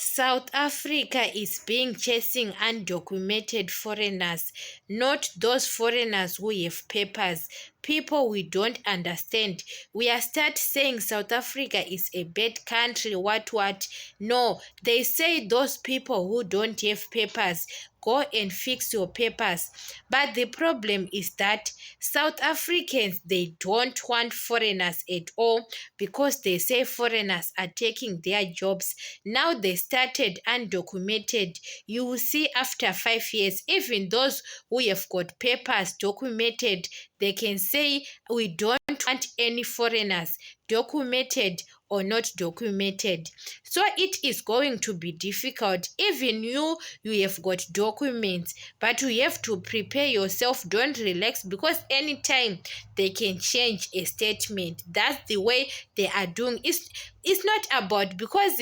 South Africa is being chasing undocumented foreigners, not those foreigners who have papers. People we don't understand. We are start saying South Africa is a bad country, what. No, they say those people who don't have papers, go and fix your papers. But the problem is that South Africans, they don't want foreigners at all because they say foreigners are taking their jobs. Now they started undocumented. You will see after 5 years, even those who have got papers documented, they can say we don't want any foreigners, documented or not documented. So it is going to be difficult. Even you have got documents, but you have to prepare yourself. Don't relax because anytime they can change a statement. That's the way they are doing. It's not about because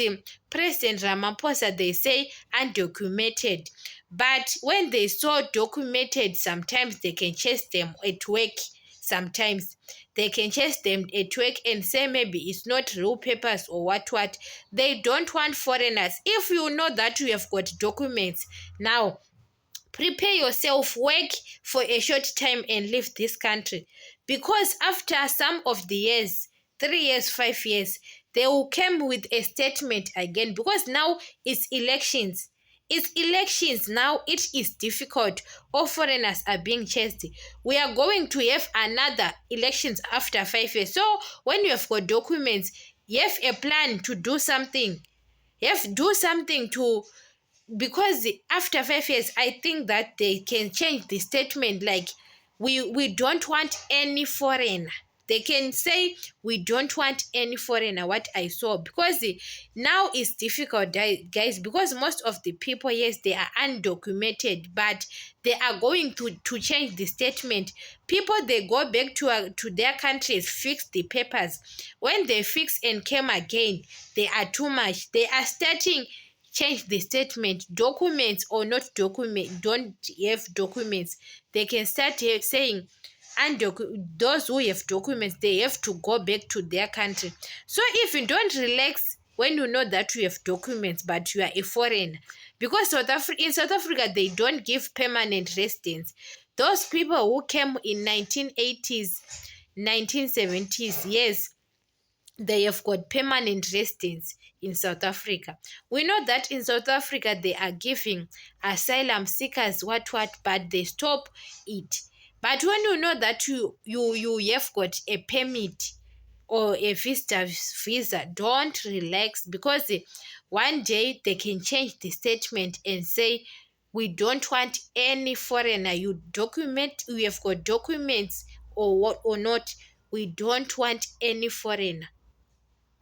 President Ramaphosa, they say undocumented, but when they saw documented, sometimes they can chase them at work. Sometimes they can chase them at work and say maybe it's not real papers or what. They don't want foreigners. If you know that you have got documents, now prepare yourself, work for a short time and leave this country, because after some of the years, 3 years, 5 years, they will come with a statement again, because now it's elections now. It is difficult. All foreigners are being chased. We are going to have another elections after 5 years. So when you have got documents, you have a plan to do something. You have to do something to, because after 5 years, I think that they can change the statement, like we don't want any foreigner. They can say we don't want any foreigner, what I saw, because now it's difficult, guys, because most of the people, yes, they are undocumented, but they are going to change the statement. People, they go back to their countries, fix the papers. When they fix and came again, they are too much. They are starting change the statement, documents or not document, don't have documents. They can start saying, and those who have documents, they have to go back to their country. So if you don't relax when you know that you have documents but you are a foreigner, because in South Africa they don't give permanent residence. Those people who came in 1980s, 1970s, yes, they have got permanent residence in South Africa. We know that in South Africa they are giving asylum seekers what, but they stop it. But when you know that you have got a permit or a visa, don't relax, because one day they can change the statement and say we don't want any foreigner. You have got documents or what or not. We don't want any foreigner.